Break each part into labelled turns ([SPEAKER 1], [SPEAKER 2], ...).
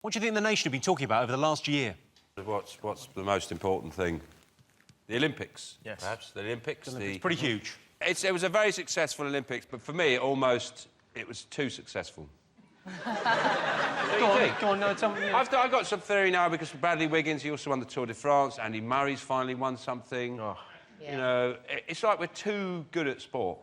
[SPEAKER 1] What do you think the nation have been talking about over the last year?
[SPEAKER 2] What's the most important thing? The Olympics,
[SPEAKER 1] yes.
[SPEAKER 2] Perhaps. The Olympics.
[SPEAKER 1] It's pretty huge.
[SPEAKER 2] It was a very successful Olympics, but for me, it was too successful.
[SPEAKER 1] Go on, no, tell me. Yeah.
[SPEAKER 2] I've got some theory now because Bradley Wiggins, he also won the Tour de France. Andy Murray's finally won something.
[SPEAKER 1] Oh.
[SPEAKER 2] Yeah. You know, it's like we're too good at sport.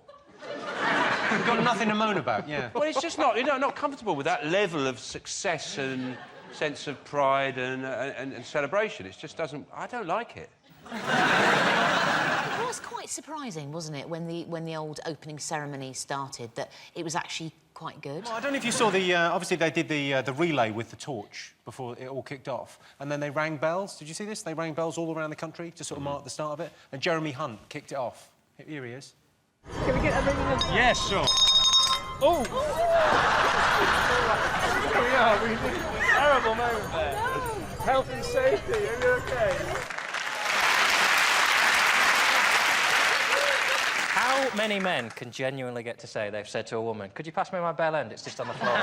[SPEAKER 1] We've got nothing to moan about, yeah.
[SPEAKER 2] Well, it's just not, not comfortable with that level of success and sense of pride and celebration. It just doesn't... I don't like it.
[SPEAKER 3] It was quite surprising, wasn't it, when the old opening ceremony started, that it was actually quite good.
[SPEAKER 1] Well, I don't know if you saw the... obviously, they did the relay with the torch before it all kicked off, and then they rang bells. Did you see this? They rang bells all around the country to sort of mark the start of it, and Jeremy Hunt kicked it off. Here he is.
[SPEAKER 4] Can we get a ring of...
[SPEAKER 1] Yes, sure. Oh!
[SPEAKER 4] We did a terrible moment there. Health and safety, are you OK?
[SPEAKER 5] How many men can genuinely get to say they've said to a woman, could you pass me my bell end? It's just on the floor.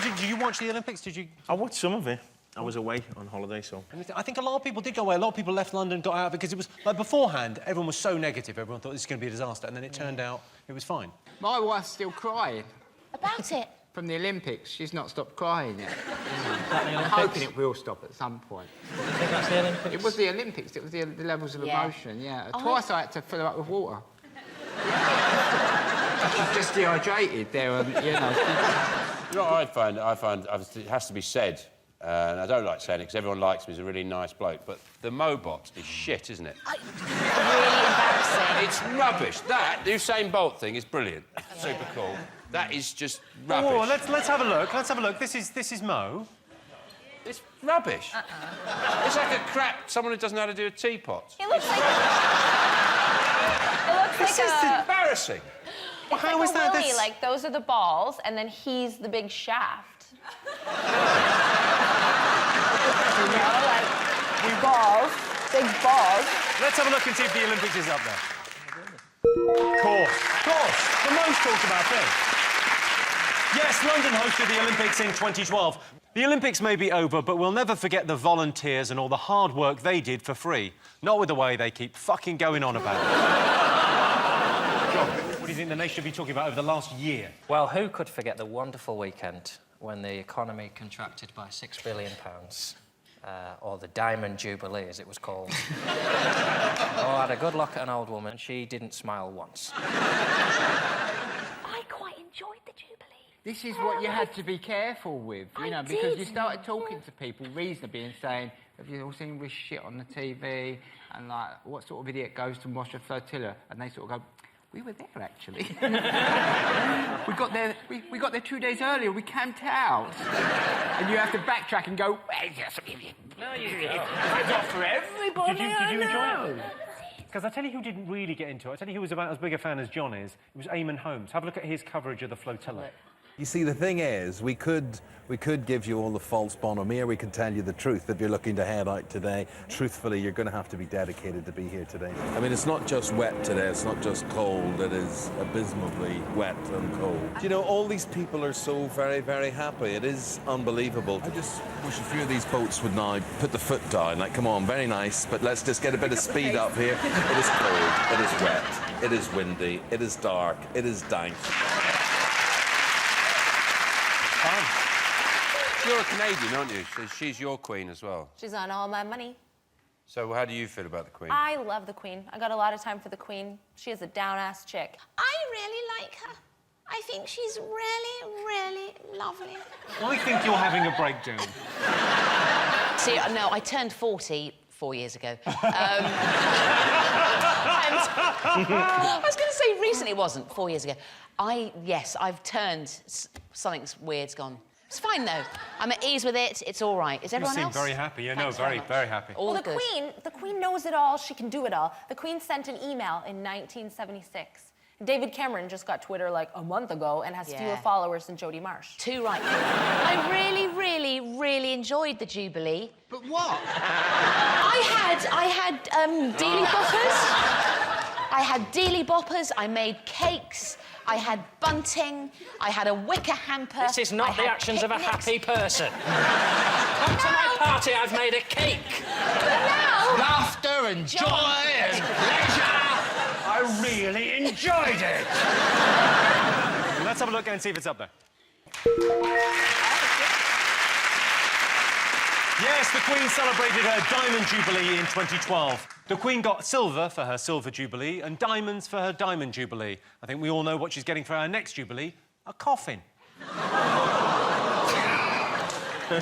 [SPEAKER 1] Did you watch the Olympics? Did you...
[SPEAKER 6] I watched some of it. I was away on holiday, so...
[SPEAKER 1] I think a lot of people did go away. A lot of people left London, got out of it, because it was... Like, beforehand, everyone was so negative. Everyone thought this was going to be a disaster, and then it turned out it was fine.
[SPEAKER 7] My wife's still crying.
[SPEAKER 3] About it?
[SPEAKER 7] From the Olympics. She's not stopped crying yet. I'm hoping it will stop at some point.
[SPEAKER 5] You think that's the Olympics?
[SPEAKER 7] It was the Olympics. It was the levels of emotion, yeah. Twice I had to fill her up with water. She's just dehydrated there, and, you know...
[SPEAKER 2] You know what I find it has to be said, and I don't like saying it because everyone likes me, he's a really nice bloke, but the Mobot is shit, isn't it?
[SPEAKER 3] Really embarrassing.
[SPEAKER 2] It's rubbish. The Usain Bolt thing is brilliant. Super cool. That is just rubbish.
[SPEAKER 1] Oh, let's have a look. Let's have a look. This is Mo.
[SPEAKER 2] It's rubbish. It's like a crap someone who doesn't know how to do a teapot.
[SPEAKER 8] It looks like...
[SPEAKER 2] This is embarrassing.
[SPEAKER 8] Well, how is that? Willy, like, those are the balls, and then he's the big shaft. You know, like, balls, big balls.
[SPEAKER 1] Let's have a look and see if the Olympics is up there. Course. The most talked about thing. Yes, London hosted the Olympics in 2012. The Olympics may be over, but we'll never forget the volunteers and all the hard work they did for free. Not with the way they keep fucking going on about it. John, what do you think the nation should be talking about over the last year?
[SPEAKER 5] Well, who could forget the wonderful weekend when the economy contracted by £6 billion, or the Diamond Jubilee, as it was called. Oh, I had a good look at an old woman. She didn't smile once.
[SPEAKER 8] I quite enjoyed the Jubilee.
[SPEAKER 7] This is what you had to be careful with, you know, because you started talking to people reasonably and saying, have you all seen this shit on the TV? And, like, what sort of idiot goes to watch a flotilla? And they sort of go, we were there, actually. we got there 2 days earlier. We camped out. And you have to backtrack and go, no, it's not for everybody.
[SPEAKER 1] Did you enjoy it? Because I tell you who didn't really get into it. I tell you who was about as big a fan as John is. It was Eamon Holmes. Have a look at his coverage of the flotilla.
[SPEAKER 9] You see, the thing is, we could give you all the false bonhomie. We could tell you the truth if you're looking to head out today. Truthfully, you're going to have to be dedicated to be here today. I mean, it's not just wet today. It's not just cold. It is abysmally wet and cold. You know, all these people are so very, very happy. It is unbelievable. I just wish a few of these boats would now put the foot down. Like, come on, very nice, but let's just get a bit of speed up here. It is cold. It is wet. It is windy. It is dark. It is dank.
[SPEAKER 2] You're a Canadian, aren't you? So she's your queen as well.
[SPEAKER 8] She's on all my money.
[SPEAKER 2] So how do you feel about the Queen?
[SPEAKER 8] I love the Queen. I got a lot of time for the Queen. She is a down-ass chick. I really like her. I think she's really, really lovely.
[SPEAKER 1] I think you're having a breakdown.
[SPEAKER 3] See, no, I turned 40 4 years ago. And I was going to say recently, it wasn't 4 years ago. Yes, I've turned... Something's weird's gone. It's fine, though. I'm at ease with it. It's all right. Is everyone else?
[SPEAKER 1] You seem very happy. Yeah,
[SPEAKER 3] Thanks
[SPEAKER 1] no, very happy.
[SPEAKER 8] Well, the Queen knows it all. She can do it all. The Queen sent an email in 1976. David Cameron just got Twitter, like, a month ago and has fewer followers than Jodie Marsh.
[SPEAKER 3] Too right. I really enjoyed the Jubilee.
[SPEAKER 7] But what?
[SPEAKER 3] I had Dealey Buffers. had dealy boppers, I made cakes, I had bunting, I had a wicker hamper.
[SPEAKER 5] This is not the actions of a happy person. Come to my party, I've made a cake.
[SPEAKER 3] But now...
[SPEAKER 7] Laughter and joy and pleasure.
[SPEAKER 4] I really enjoyed it.
[SPEAKER 1] Let's have a look and see if it's up there. Yes, the Queen celebrated her Diamond Jubilee in 2012. The Queen got silver for her Silver Jubilee and diamonds for her Diamond Jubilee. I think we all know what she's getting for her next Jubilee, a coffin.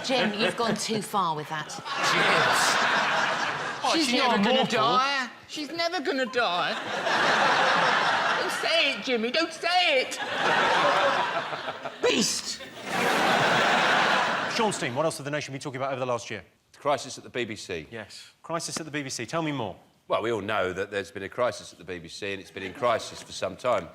[SPEAKER 3] Jim, you've gone too far with that.
[SPEAKER 7] She's never gonna die. She's never gonna die. Don't say it, Jimmy, don't say it. Beast.
[SPEAKER 1] Sean Steen, what else have the nation been talking about over the last year?
[SPEAKER 2] Crisis at the BBC.
[SPEAKER 1] Yes. Crisis at the BBC. Tell me more.
[SPEAKER 2] Well, we all know that there's been a crisis at the BBC, and it's been in crisis for some time.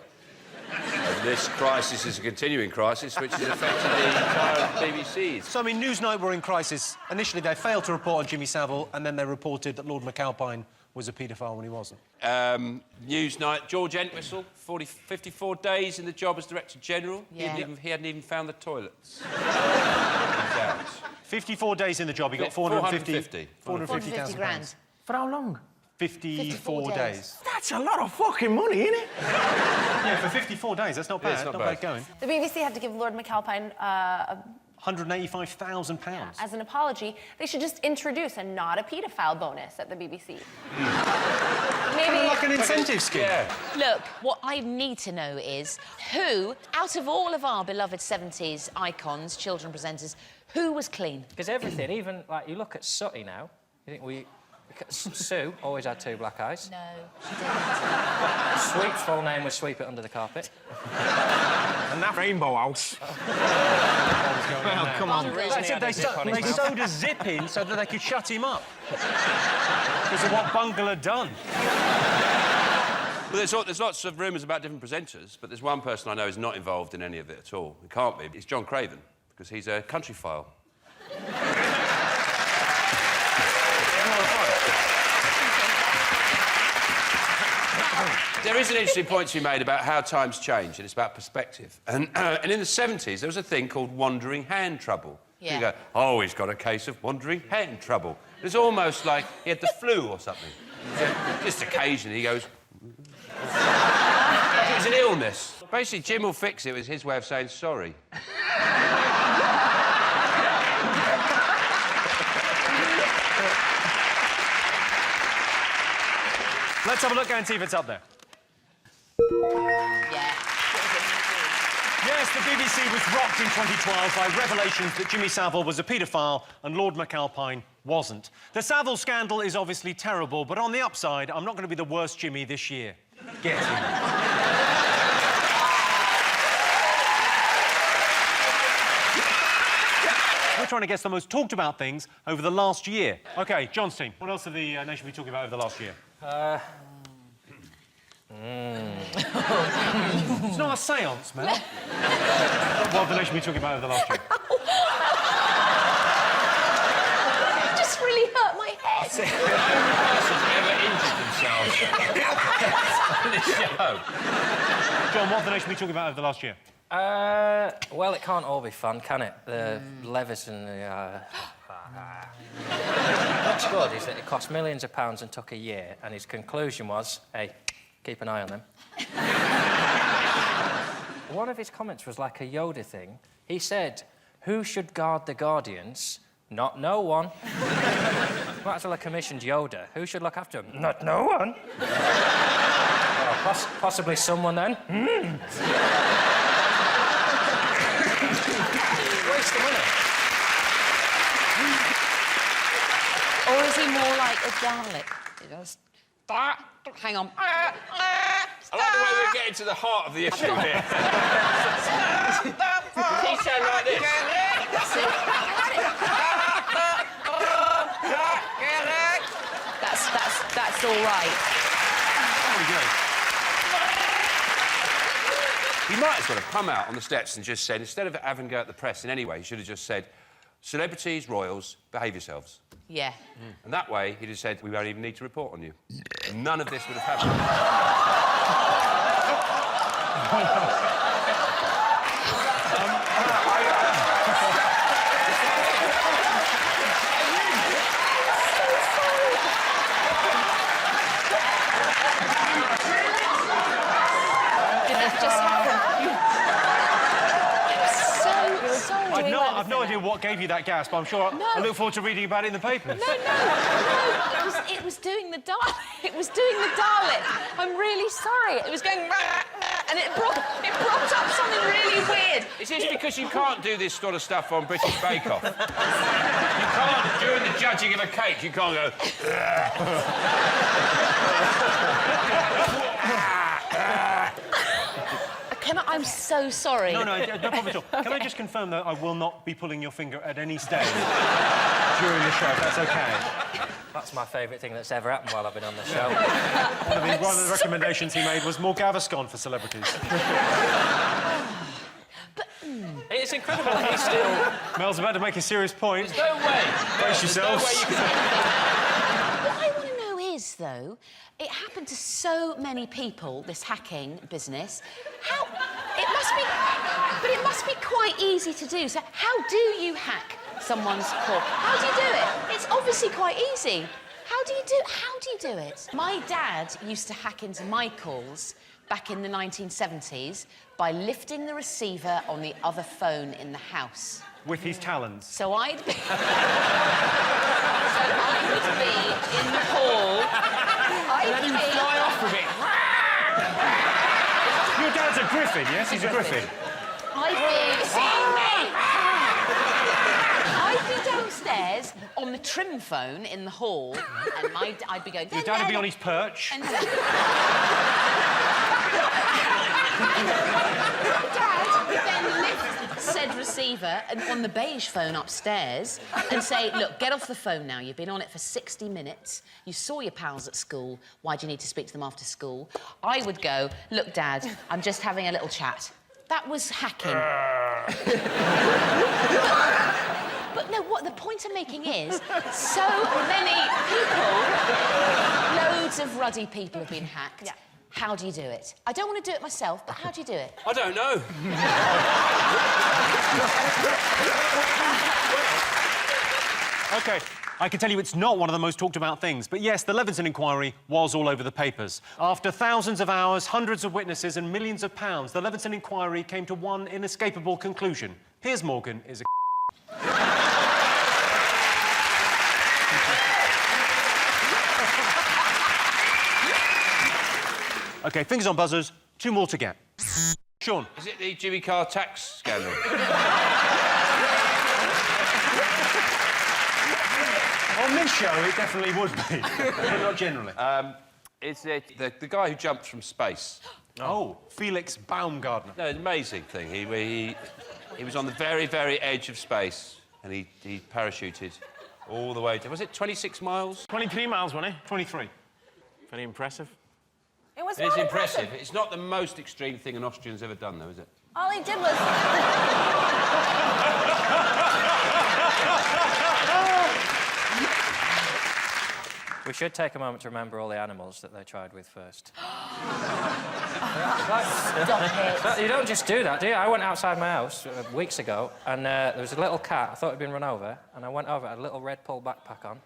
[SPEAKER 2] And this crisis is a continuing crisis, which has affected the entire BBC.
[SPEAKER 1] So, I mean, Newsnight were in crisis. Initially, they failed to report on Jimmy Savile, and then they reported that Lord McAlpine was a paedophile when he wasn't.
[SPEAKER 2] Newsnight, George Entwistle, 54 days in the job as Director General.
[SPEAKER 3] Yeah.
[SPEAKER 2] He hadn't even found the toilets.
[SPEAKER 1] 54 days in the job, he got 450,000
[SPEAKER 3] 450 grand.
[SPEAKER 4] For how long?
[SPEAKER 1] 54 days.
[SPEAKER 4] That's a lot of fucking money, isn't it?
[SPEAKER 1] Yeah, for 54 days, that's not bad.
[SPEAKER 2] it's not
[SPEAKER 1] bad
[SPEAKER 2] bad.
[SPEAKER 1] going.
[SPEAKER 8] The BBC had to give Lord McAlpine
[SPEAKER 1] £185,000.
[SPEAKER 8] as an apology. They should just introduce a not a paedophile bonus at the BBC. Maybe
[SPEAKER 1] Like an incentive scheme.
[SPEAKER 2] Yeah.
[SPEAKER 3] Look, what I need to know is who, out of all of our beloved 70s icons, children presenters, who was clean?
[SPEAKER 5] Because everything, even, like, you look at Sooty now, you think Sue always had 2 black eyes.
[SPEAKER 3] No, she didn't.
[SPEAKER 5] Sweep's full name was Sweep It Under the Carpet.
[SPEAKER 4] And that Rainbow House.
[SPEAKER 1] Well,
[SPEAKER 4] come on.
[SPEAKER 1] They sewed a zip in so that they could shut him up. Because of what Bungle had done.
[SPEAKER 2] Well, there's lots of rumours about different presenters, but there's one person I know is not involved in any of it at all. It can't be. It's John Craven, because he's a countryphile. There is an interesting point to be made about how times change, and it's about perspective. And in the 70s, there was a thing called wandering hand trouble.
[SPEAKER 3] Yeah.
[SPEAKER 2] You go, oh, he's got a case of wandering hand trouble. It's almost like he had the flu or something. Just occasionally he goes... It's an illness. Basically, Jim will fix it was his way of saying sorry.
[SPEAKER 1] Let's have a look and see if it's up there.
[SPEAKER 3] Yeah.
[SPEAKER 1] Yes, the BBC was rocked in 2012 by revelations that Jimmy Savile was a paedophile and Lord McAlpine wasn't. The Savile scandal is obviously terrible, but on the upside, I'm not going to be the worst Jimmy this year. Get him. We're trying to guess the most talked about things over the last year. OK, John's team, what else have the nation been talking about over the last year? It's not a séance, Mel. What have the nation been talking about over the last year?
[SPEAKER 8] it just really hurt my head.
[SPEAKER 1] John, what have the nation been talking about over the last year?
[SPEAKER 5] Well, it can't all be fun, can it? The Leveson... What's good is that it cost millions of pounds and took a year, and his conclusion was, hey, keep an eye on them. One of his comments was like a Yoda thing. He said, who should guard the Guardians? Not no one. Might as well have commissioned Yoda. Who should look after him? Not no one. Well, possibly someone then. Waste of money.
[SPEAKER 3] Or is he more like a Dalek? He goes, hang on.
[SPEAKER 2] I like the way we're getting to the heart of the issue here. Does he sound like this?
[SPEAKER 3] That's all right.
[SPEAKER 1] There we go.
[SPEAKER 2] He might as well have come out on the steps and just said, instead of having to go at the press in any way, he should have just said, celebrities, royals, behave yourselves.
[SPEAKER 3] Yeah.
[SPEAKER 2] And that way, he'd have said, we won't even need to report on you. None of this would have happened.
[SPEAKER 3] just happened. I'm so sorry.
[SPEAKER 1] I've no idea what gave you that gasp. I'm sure I look forward to reading about it in the papers.
[SPEAKER 3] No. It was doing the It was doing the Dalek. I'm really sorry. It was going and it brought up something really weird.
[SPEAKER 2] Is this because you can't do this sort of stuff on British Bake Off? You can't, during the judging of a cake, you can't go...
[SPEAKER 3] I'm so sorry.
[SPEAKER 1] No problem at all. Okay. Can I just confirm that I will not be pulling your finger at any stage during the show, if that's OK?
[SPEAKER 5] That's my favourite thing that's ever happened while I've been on the show.
[SPEAKER 1] One of the recommendations he made was more Gaviscon for celebrities.
[SPEAKER 5] It's incredible that he's still...
[SPEAKER 1] Mel's about to make a serious point.
[SPEAKER 2] There's no way.
[SPEAKER 1] Brace yourselves.
[SPEAKER 3] What I want to know is, though, it happened to so many people, this hacking business. It must be quite easy to do. So how do you hack someone's call? How do you do it? It's obviously quite easy. How do you do it? My dad used to hack into my calls back in the 1970s by lifting the receiver on the other phone in the house.
[SPEAKER 1] With his talons.
[SPEAKER 3] So I'd be... in the hall.
[SPEAKER 7] Let him fly off with it.
[SPEAKER 1] Your dad's a griffin, yes? He's a griffin.
[SPEAKER 3] I'd be downstairs on the trim phone in the hall, and I'd be going...
[SPEAKER 1] Your dad would be on his perch.
[SPEAKER 3] And Dad would then lift said receiver on the beige phone upstairs and say, look, get off the phone now. You've been on it for 60 minutes. You saw your pals at school. Why do you need to speak to them after school? I would go, look, Dad, I'm just having a little chat. That was hacking. But no, what the point I'm making is, so many people, loads of ruddy people have been hacked. Yeah. How do you do it? I don't want to do it myself, but how do you do it?
[SPEAKER 2] I don't know.
[SPEAKER 1] OK, I can tell you it's not one of the most talked about things, but yes, the Leveson Inquiry was all over the papers. After thousands of hours, hundreds of witnesses and millions of pounds, the Leveson Inquiry came to one inescapable conclusion. Piers Morgan is a OK, fingers on buzzers, 2 more to get. Sean.
[SPEAKER 2] Is it the Jimmy Carr tax scandal?
[SPEAKER 1] On this show, it definitely would be, but not generally.
[SPEAKER 2] Is it the guy who jumped from space?
[SPEAKER 1] Oh, Felix Baumgartner.
[SPEAKER 2] No, an amazing thing. He was on the very, very edge of space, and he parachuted all the way to... Was it 26 miles?
[SPEAKER 6] 23 miles, wasn't it?
[SPEAKER 1] 23.
[SPEAKER 6] Very impressive.
[SPEAKER 8] It was
[SPEAKER 2] It's
[SPEAKER 8] not
[SPEAKER 2] impressive. It's not the most extreme thing an Austrian's ever done, though, is it?
[SPEAKER 8] All he did was...
[SPEAKER 5] We should take a moment to remember all the animals that they tried with first.
[SPEAKER 3] Stop it.
[SPEAKER 5] You don't just do that, do you? I went outside my house weeks ago, and there was a little cat. I thought it'd been run over, and I went over, had a little red pull backpack on.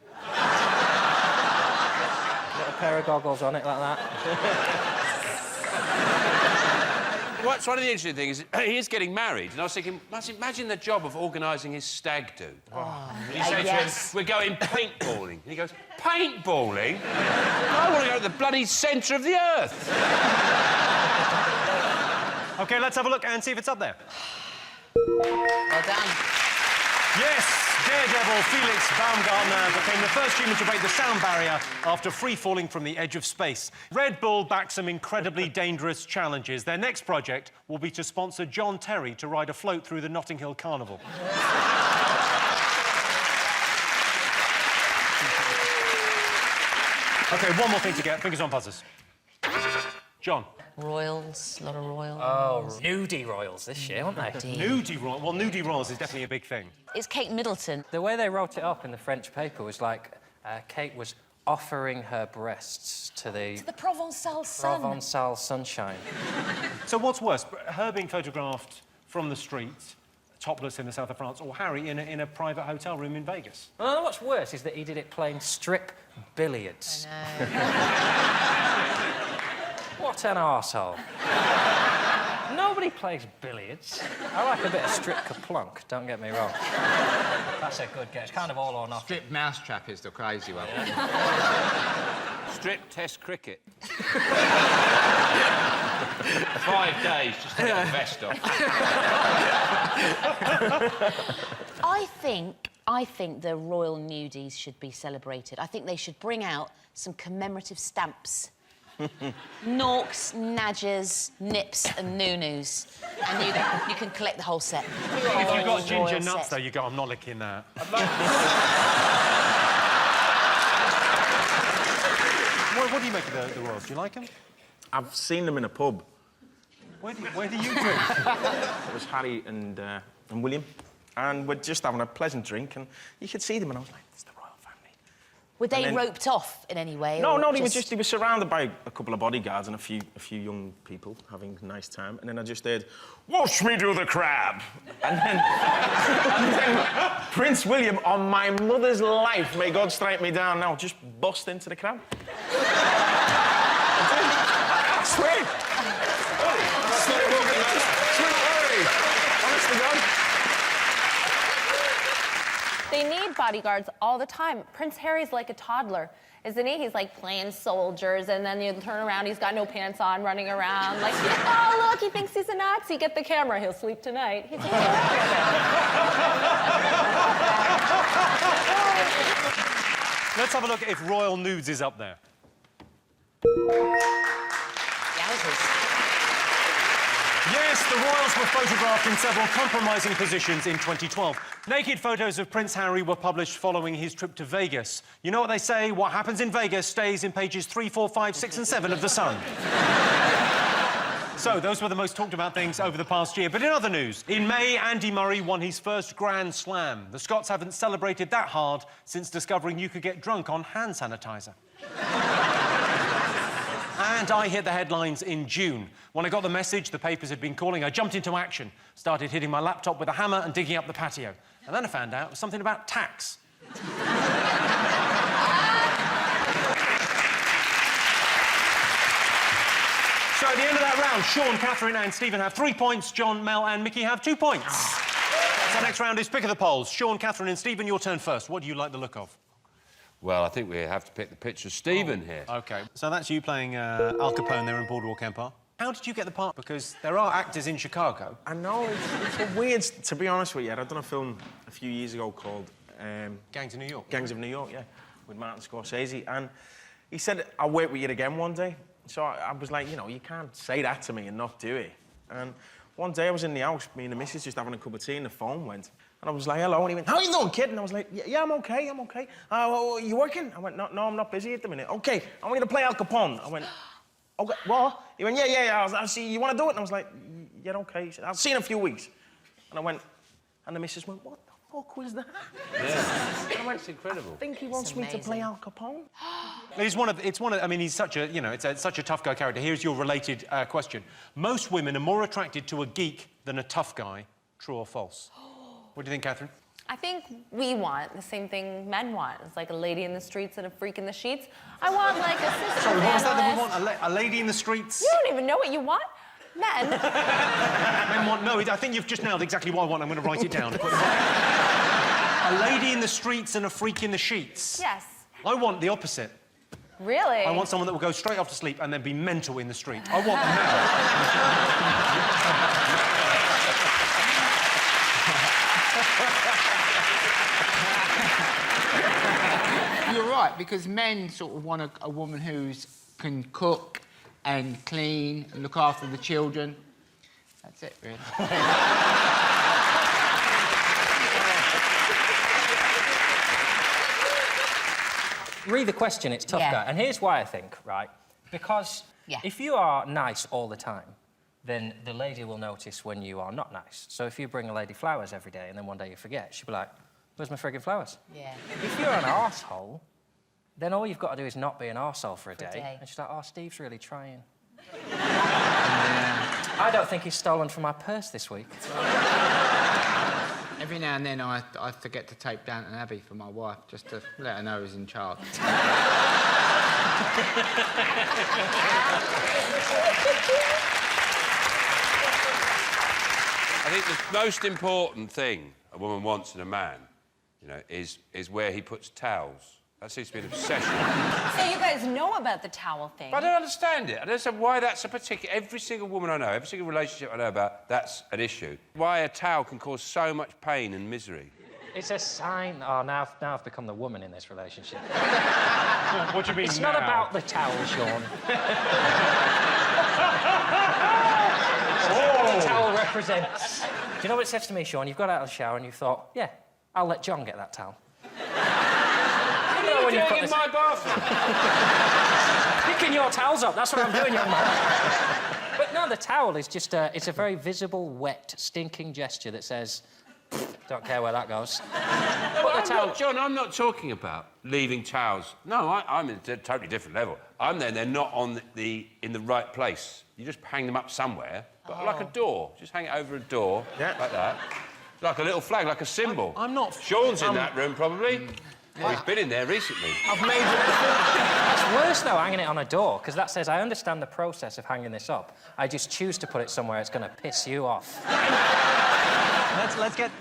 [SPEAKER 5] Little pair of goggles on it, like that.
[SPEAKER 2] What's one of the interesting things is he is getting married, and I was thinking, imagine the job of organising his stag do.
[SPEAKER 3] Oh,
[SPEAKER 2] and he said to him, we're going paintballing. And he goes, paintballing? I want to go to the bloody centre of the earth.
[SPEAKER 1] OK, let's have a look and see if it's up there.
[SPEAKER 3] Well done.
[SPEAKER 1] Yes, daredevil Felix Baumgartner became the first human to break the sound barrier after free-falling from the edge of space. Red Bull backed some incredibly dangerous challenges. Their next project will be to sponsor John Terry to ride a float through the Notting Hill Carnival. OK, one more thing to get. Fingers on buzzers. John.
[SPEAKER 3] Royals, a lot of royals.
[SPEAKER 5] Oh, nudie royals this year, weren't they?
[SPEAKER 1] Nudie royals. Well, nudie royals is definitely a big thing.
[SPEAKER 3] It's Kate Middleton.
[SPEAKER 5] The way they wrote it up in the French paper was like Kate was offering her breasts to the
[SPEAKER 3] Provençal sun.
[SPEAKER 5] Provençal sunshine.
[SPEAKER 1] So what's worse, her being photographed from the street, topless in the south of France, or Harry in a private hotel room in Vegas?
[SPEAKER 5] Well, what's worse is that he did it playing strip billiards.
[SPEAKER 3] I know.
[SPEAKER 5] What an arsehole. Nobody plays billiards. I like a bit of strip Kaplunk, don't get me wrong. That's a good guess. It's kind of all or nothing.
[SPEAKER 7] Strip mousetrap is the crazy one.
[SPEAKER 2] Strip test cricket.
[SPEAKER 6] 5 days just to get the vest off.
[SPEAKER 3] I think the royal nudies should be celebrated. I think they should bring out some commemorative stamps. Norks, Nadgers, Nips and Nunus. And you can collect the whole set.
[SPEAKER 1] If you've got ginger nuts, though, you go, I'm not licking that. What do you make of the royals? Do you like them?
[SPEAKER 6] I've seen them in a pub.
[SPEAKER 1] Where do you drink?
[SPEAKER 6] It was Harry and William, and we're just having a pleasant drink, and you could see them, and I was like, "It's the royal family."
[SPEAKER 3] Were they roped off in any way?
[SPEAKER 6] No,
[SPEAKER 3] or
[SPEAKER 6] no, they were surrounded by a couple of bodyguards and a few young people having a nice time, and then I just heard, "Watch me do the crab," and then Prince William, on my mother's life, may God strike me down now, just bust into the crab. I swear.
[SPEAKER 8] They need bodyguards all the time. Prince Harry's like a toddler, isn't he? He's like playing soldiers, and then you turn around, he's got no pants on, running around like, oh, look, he thinks he's a Nazi. Get the camera, he'll sleep tonight. He's
[SPEAKER 1] Let's have a look if Royal Nudes is up there. Yes, the royals were photographed in several compromising positions in 2012. Naked photos of Prince Harry were published following his trip to Vegas. You know what they say, what happens in Vegas stays in pages 3, 4, 5, 6 and 7 of The Sun. So, those were the most talked about things over the past year. But in other news, in May, Andy Murray won his first Grand Slam. The Scots haven't celebrated that hard since discovering you could get drunk on hand sanitizer. And I hit the headlines in June. When I got the message the papers had been calling, I jumped into action, started hitting my laptop with a hammer and digging up the patio. And then I found out it was something about tax. So at the end of that round, Sean, Catherine and Stephen have 3 points, John, Mel and Mickey have 2 points. So the next round is pick of the polls. Sean, Catherine and Stephen, your turn first. What do you like the look of?
[SPEAKER 2] Well, I think we have to pick the picture of Stephen here.
[SPEAKER 1] OK. So that's you playing Al Capone there in Boardwalk Empire. How did you get the part? Because there are actors in Chicago.
[SPEAKER 6] I know, it's a weird... To be honest with you, I'd done a film a few years ago called...
[SPEAKER 1] Gangs of New York.
[SPEAKER 6] Gangs of New York, yeah, with Martin Scorsese. And he said, I'll work with you again one day. So I was like, you know, you can't say that to me and not do it. And one day I was in the house, me and the missus just having a cup of tea, and the phone went. And I was like, hello, and he went, how you doing, kid? And I was like, yeah, I'm okay. Well, you working? I went, no, I'm not busy at the minute. Okay, I want you to play Al Capone. I went, okay, what? He went, yeah, I'll see, you want to do it? And I was like, yeah, okay. He said, I'll see you in a few weeks. And I went, and the missus went, what the fuck was that?
[SPEAKER 2] Yeah.
[SPEAKER 6] And I went,
[SPEAKER 2] it's incredible.
[SPEAKER 6] I think he wants me to play Al Capone.
[SPEAKER 1] It's one of, I mean, he's such a, you know, it's such a tough guy character. Here's your related question. Most women are more attracted to a geek than a tough guy. True or false? What do you think, Catherine?
[SPEAKER 8] I think we want the same thing men want. It's like a lady in the streets and a freak in the sheets. I want, like, a systems
[SPEAKER 1] Sorry, what was that we
[SPEAKER 8] analyst.
[SPEAKER 1] want? A lady in the streets?
[SPEAKER 8] You don't even know what you want. Men.
[SPEAKER 1] Men want... No, I think you've just nailed exactly what I want. I'm going to write it down. A lady in the streets and a freak in the sheets.
[SPEAKER 8] Yes.
[SPEAKER 1] I want the opposite.
[SPEAKER 8] Really?
[SPEAKER 1] I want someone that will go straight off to sleep and then be mental in the street. I want Mel.
[SPEAKER 7] You're right, because men sort of want a woman who can cook and clean and look after the children. That's it, really.
[SPEAKER 5] Read the question, it's tough, guy. And here's why I think, right? Because if you are nice all the time, then the lady will notice when you are not nice. So if you bring a lady flowers every day and then one day you forget, she'll be like, where's my friggin' flowers?
[SPEAKER 3] Yeah.
[SPEAKER 5] If you're an arsehole, then all you've got to do is not be an arsehole for a day. And she's like, oh, Steve's really trying. I don't think he's stolen from my purse this week.
[SPEAKER 7] Every now and then I forget to tape Downton Abbey for my wife, just to let her know who's in charge.
[SPEAKER 2] think the most important thing a woman wants in a man, you know, is where he puts towels. That seems to be an obsession.
[SPEAKER 8] So you guys know about the towel thing.
[SPEAKER 2] But I don't understand it. I don't understand why that's a particular... Every single woman I know, every single relationship I know about, that's an issue. Why a towel can cause so much pain and misery.
[SPEAKER 5] It's a sign... Oh, now I've become the woman in this relationship.
[SPEAKER 1] What do you mean
[SPEAKER 5] It's
[SPEAKER 1] now?
[SPEAKER 5] not about the towel, Sean. What the towel represents. Do you know what it says to me, Sean? You've got out of the shower and you thought, yeah, I'll let John get that towel.
[SPEAKER 2] What are you doing in my bathroom?
[SPEAKER 5] Picking your towels up, that's what I'm doing, young man. But no, the towel is just it's a very visible, wet, stinking gesture that says, don't care where that goes.
[SPEAKER 2] John, I'm not talking about leaving towels. No, I'm at a totally different level. I'm there, they're not in the right place. You just hang them up somewhere, but like a door. Just hang it over a door, like that. Like a little flag, like a symbol.
[SPEAKER 1] I'm not...
[SPEAKER 2] Sean's in that room, probably. Oh, he's been in there recently.
[SPEAKER 6] I've made it.
[SPEAKER 5] It's worse, though, hanging it on a door, because that says, I understand the process of hanging this up. I just choose to put it somewhere it's going to piss you off.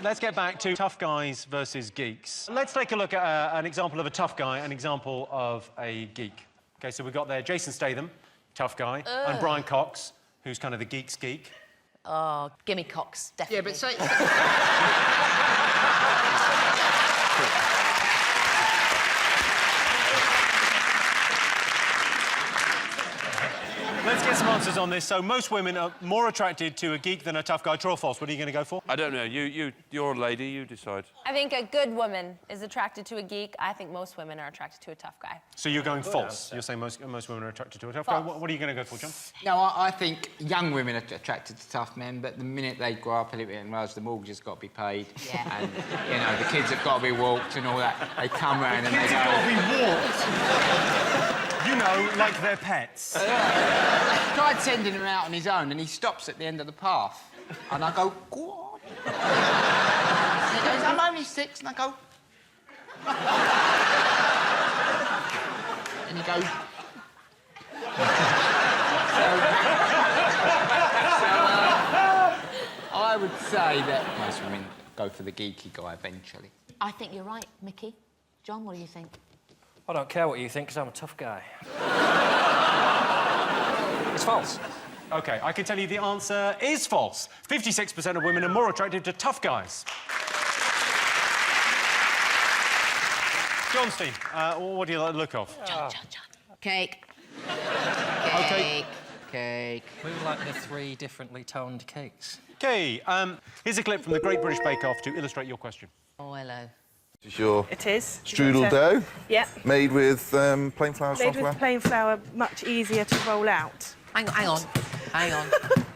[SPEAKER 1] Let's get back to tough guys versus geeks. Let's take a look at an example of a tough guy, an example of a geek. OK, so we've got there Jason Statham, tough guy, and Brian Cox, who's kind of the geek's geek.
[SPEAKER 3] Oh, gimme Cox, definitely.
[SPEAKER 7] Yeah, but say...
[SPEAKER 1] Let's get some answers on this. So most women are more attracted to a geek than a tough guy. True or false? What are you going to go for?
[SPEAKER 2] I don't know. You're a lady. You decide.
[SPEAKER 8] I think a good woman is attracted to a geek. I think most women are attracted to a tough guy.
[SPEAKER 1] So you're going false. You're saying most women are attracted to a tough guy. What are you going to go for, John?
[SPEAKER 7] No, I think young women are attracted to tough men, but the minute they grow up a little bit and realise the mortgage has got to be paid, and, you know, the kids have got to be walked and all that, they come round and they go...
[SPEAKER 1] got to be walked? You know, like their pets.
[SPEAKER 7] I tried sending him out on his own, and he stops at the end of the path. And I go, go on. And he goes, I'm only 6, and I go... and he goes... I would say that most women go for the geeky guy eventually.
[SPEAKER 3] I think you're right, Mickey. John, what do you think?
[SPEAKER 5] I don't care what you think, because I'm a tough guy. It's false.
[SPEAKER 1] OK, I can tell you the answer is false. 56% of women are more attracted to tough guys. John's team, what do you like the look of?
[SPEAKER 3] John. Cake.
[SPEAKER 1] OK.
[SPEAKER 7] Cake.
[SPEAKER 5] We would like the 3 differently toned cakes.
[SPEAKER 1] OK, here's a clip from the Great British Bake Off to illustrate your question.
[SPEAKER 3] Oh, hello.
[SPEAKER 10] This is your
[SPEAKER 11] It is.
[SPEAKER 10] strudel dough,
[SPEAKER 11] Yeah.
[SPEAKER 10] made with plain flour, soft
[SPEAKER 11] Made
[SPEAKER 10] flour.
[SPEAKER 11] with plain flour, much easier to roll out.
[SPEAKER 3] Hang on.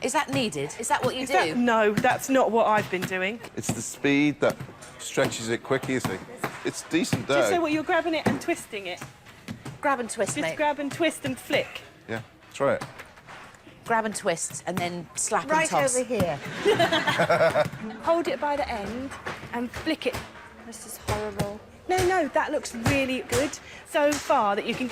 [SPEAKER 3] Is that needed? Is that what you do?
[SPEAKER 11] No, that's not what I've been doing.
[SPEAKER 10] It's the speed that stretches it quick, you see. It's decent dough.
[SPEAKER 11] Just so what you're grabbing it and twisting it.
[SPEAKER 3] Grab and twist,
[SPEAKER 11] Just
[SPEAKER 3] mate.
[SPEAKER 11] grab and twist and flick.
[SPEAKER 10] Yeah, try it.
[SPEAKER 3] Grab and twist, and then slap and
[SPEAKER 11] Right
[SPEAKER 3] toss.
[SPEAKER 11] over here. Hold it by the end and flick it. This is horrible. No, that looks really good so far that you can...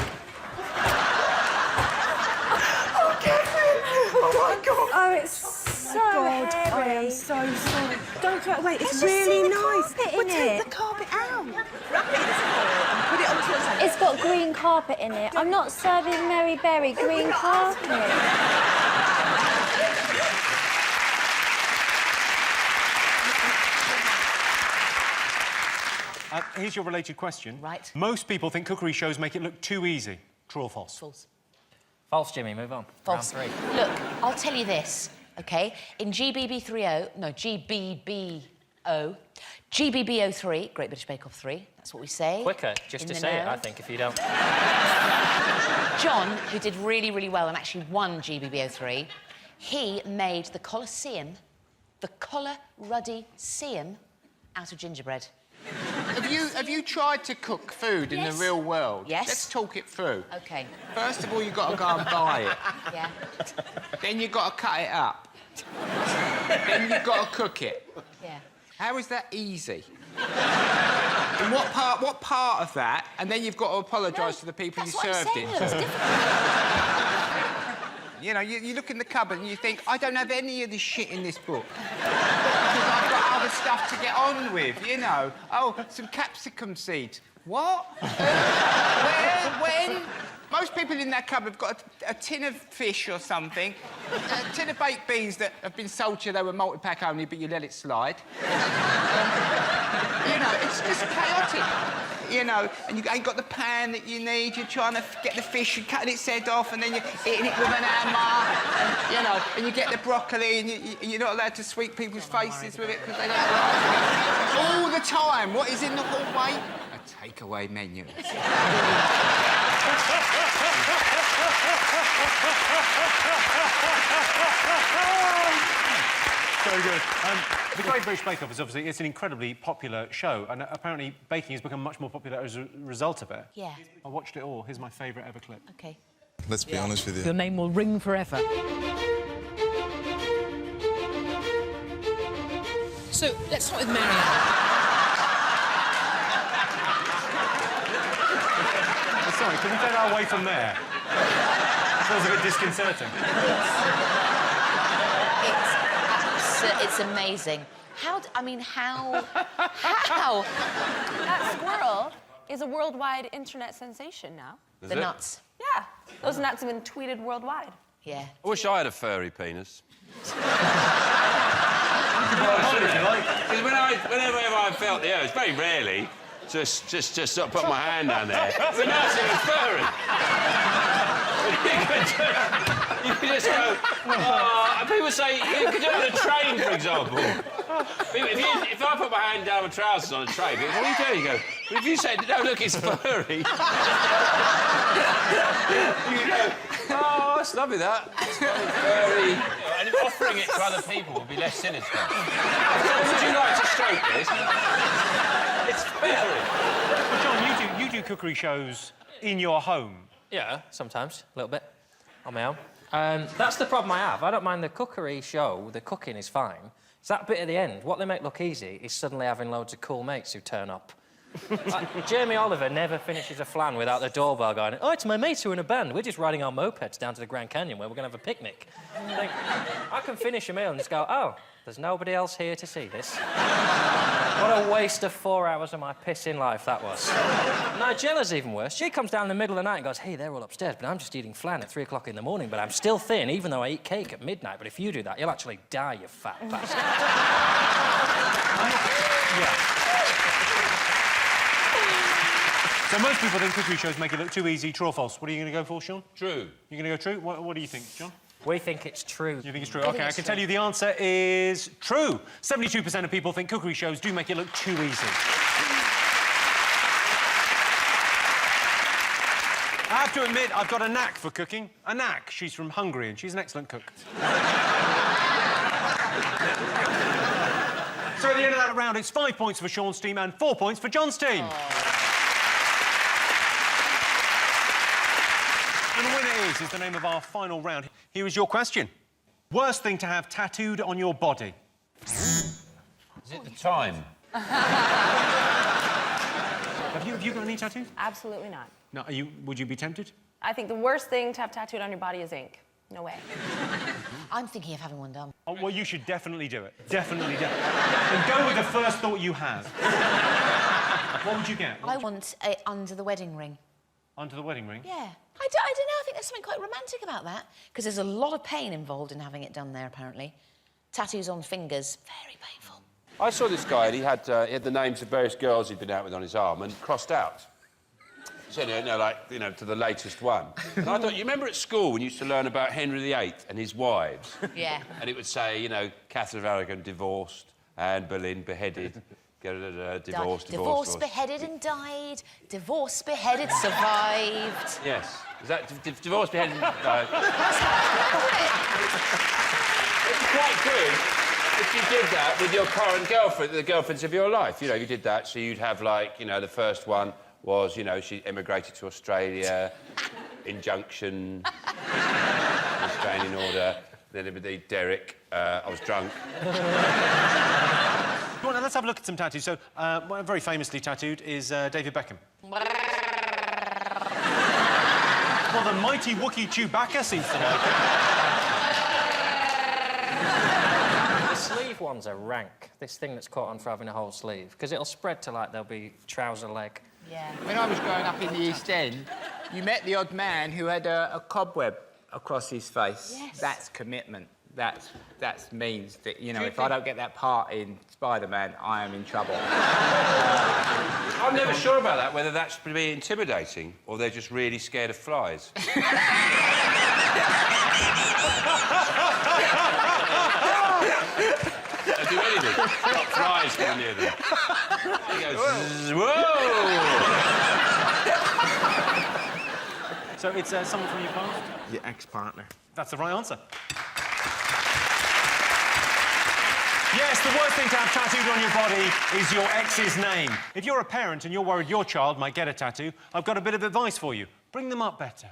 [SPEAKER 11] Oh, Catherine! Oh, my God! Oh, it's so hairy. I am so sorry. Don't throw it away. It's really nice. Well, take the carpet out. Wrap it in foil and put it onto your sandwich.
[SPEAKER 8] It's got green carpet in it. I'm not serving Mary Berry green carpet.
[SPEAKER 1] Here's your related question.
[SPEAKER 3] Right.
[SPEAKER 1] Most people think cookery shows make it look too easy. True or false?
[SPEAKER 3] False.
[SPEAKER 5] False, Jimmy, move on.
[SPEAKER 3] False.
[SPEAKER 5] Round 3.
[SPEAKER 3] Look, I'll tell you this, OK? In GBB03, Great British Bake Off 3, that's what we say.
[SPEAKER 5] Quicker, just to say it, I think, if you don't...
[SPEAKER 3] John, who did really, really well and actually won GBB03, he made the Colosseum, the Ruddy-seum, out of gingerbread.
[SPEAKER 7] Have you tried to cook food in the real world?
[SPEAKER 3] Yes.
[SPEAKER 7] Let's talk it through.
[SPEAKER 3] OK.
[SPEAKER 7] First of all, you've got to go and buy it.
[SPEAKER 3] Yeah.
[SPEAKER 7] Then you've got to cut it up. Then you've got to cook it.
[SPEAKER 3] Yeah.
[SPEAKER 7] How is that easy? And what part of that? And then you've got to apologise to the people you served it to.
[SPEAKER 3] That's different.
[SPEAKER 7] You know, you look in the cupboard and you think, I don't have any of this shit in this book. because I've got other stuff to get on with, you know. Oh, some capsicum seeds. What? Where? When? Most people in that cupboard have got a tin of fish or something, a tin of baked beans that have been sold to you, they were multi-pack only, but you let it slide. You know, it's just chaotic. You know, and you ain't got the pan that you need, you're trying to get the fish and cutting its head off, and then you're eating it with an hammer, and, you know, and you get the broccoli, and you're not allowed to sweep people's faces with it because they don't like it. All the time. What is in the hallway? A takeaway menu.
[SPEAKER 1] Very good. The Great British Bake Off is obviously it's an incredibly popular show, and apparently baking has become much more popular as a result of it.
[SPEAKER 3] Yeah.
[SPEAKER 1] I watched it all. Here's my favourite ever clip.
[SPEAKER 3] OK.
[SPEAKER 10] Let's be honest with you.
[SPEAKER 11] Your name will ring forever. So, let's start with Marianne.
[SPEAKER 1] Sorry, can we get our way from there? It feels a bit disconcerting.
[SPEAKER 3] It's amazing. How? How?
[SPEAKER 8] That squirrel is a worldwide internet sensation now.
[SPEAKER 3] The nuts.
[SPEAKER 8] Yeah, those nuts have been tweeted worldwide.
[SPEAKER 3] Yeah.
[SPEAKER 2] I wish I had a furry penis. Because whenever I felt the urge, very rarely, just sort of put my hand down there. It's nice and furry. You could just go. And people say you could do it on a train, for example. If I put my hand down my trousers on a train, people, what are you doing? You go. But if you say, no, look, it's furry. You go. Oh, that's lovely. That. It's furry. And offering it to other people would be less sinister. Would you like to stroke this? It's furry.
[SPEAKER 1] Well, John, you do cookery shows in your home.
[SPEAKER 5] Yeah, sometimes, a little bit, on my own. That's the problem I have. I don't mind the cookery show, the cooking is fine. It's that bit at the end. What they make look easy is suddenly having loads of cool mates who turn up. Like, Jamie Oliver never finishes a flan without the doorbell going, oh, it's my mates who are in a band. We're just riding our mopeds down to the Grand Canyon where we're going to have a picnic. I can finish a meal and just go, oh, there's nobody else here to see this. What a waste of 4 hours of my pissing life that was. Nigella's even worse. She comes down in the middle of the night and goes, hey, they're all upstairs, but I'm just eating flan at 3 o'clock in the morning, but I'm still thin, even though I eat cake at midnight. But if you do that, you'll actually die, you fat bastard.
[SPEAKER 1] Yeah. So most people think cookery shows make it look too easy. True or false? What are you going to go for, Sean?
[SPEAKER 2] True.
[SPEAKER 1] You're going to go true? What do you think, John?
[SPEAKER 5] We think it's true.
[SPEAKER 1] You think it's true? OK, I can tell you the answer is true. 72% of people think cookery shows do make it look too easy. I have to admit, I've got a knack for cooking. A knack. She's from Hungary and she's an excellent cook. So at the end of that round, it's 5 points for Sean's team and 4 points for John's team. And the winner is the name of our final round. Here is your question. Worst thing to have tattooed on your body?
[SPEAKER 2] Is it the time?
[SPEAKER 1] Have you got any tattoos?
[SPEAKER 8] Absolutely not.
[SPEAKER 1] No, would you be tempted?
[SPEAKER 8] I think the worst thing to have tattooed on your body is ink. No way.
[SPEAKER 3] I'm thinking of having one done.
[SPEAKER 1] Oh, well, you should definitely do it. Definitely do it. And go with the first thought you have. What would you get?
[SPEAKER 3] I want it under the wedding ring.
[SPEAKER 1] Under the wedding ring?
[SPEAKER 3] Yeah. I don't know. I think there's something quite romantic about that. Because there's a lot of pain involved in having it done there, apparently. Tattoos on fingers, very painful.
[SPEAKER 2] I saw this guy and he had the names of various girls he'd been out with on his arm and crossed out. So, to the latest one. And I thought, you remember at school when you used to learn about Henry VIII and his wives?
[SPEAKER 3] Yeah.
[SPEAKER 2] And it would say, Catherine of Aragon divorced, Anne Boleyn beheaded, divorced.
[SPEAKER 3] Divorced, beheaded and died. Divorced, beheaded, survived.
[SPEAKER 2] Yes. Is that divorced, beheaded, died? It's quite good if you did that with your current girlfriend, the girlfriends of your life. You did that, so you'd have, the first one was, she emigrated to Australia, injunction, restraining order. Then it would be Derek, I was drunk.
[SPEAKER 1] Well, now let's have a look at some tattoos. So, very famously tattooed is David Beckham. Well, the mighty Wookiee Chewbacca seems to like it.
[SPEAKER 5] The sleeve ones are rank. this thing that's caught on for having a whole sleeve, because it'll spread to, like, there'll be trouser leg.
[SPEAKER 3] Yeah.
[SPEAKER 7] When I was growing up in the East End, you met the odd man who had a cobweb across his face.
[SPEAKER 3] Yes.
[SPEAKER 7] That's commitment. That means that, you know, if I don't get that part in Spider-Man, I am in trouble.
[SPEAKER 2] I'm never sure about that, whether that's to be intimidating or they're just really scared of flies. They'll do anything. Got flies going near them. He goes, zzz, whoa!
[SPEAKER 1] So it's someone from your past?
[SPEAKER 6] Your ex-partner.
[SPEAKER 1] That's the right answer. Yes, the worst thing to have tattooed on your body is your ex's name. If you're a parent and you're worried your child might get a tattoo, I've got a bit of advice for you. Bring them up better.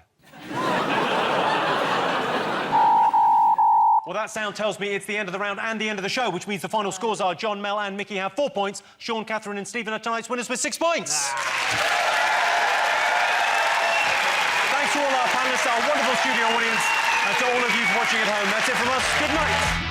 [SPEAKER 1] Well, that sound tells me it's the end of the round and the end of the show, which means the final scores are John, Mel and Mickey have 4 points. Sean, Catherine and Stephen are tonight's winners with 6 points. Thanks to all our panellists, our wonderful studio audience, and to all of you for watching at home. That's it from us. Good night.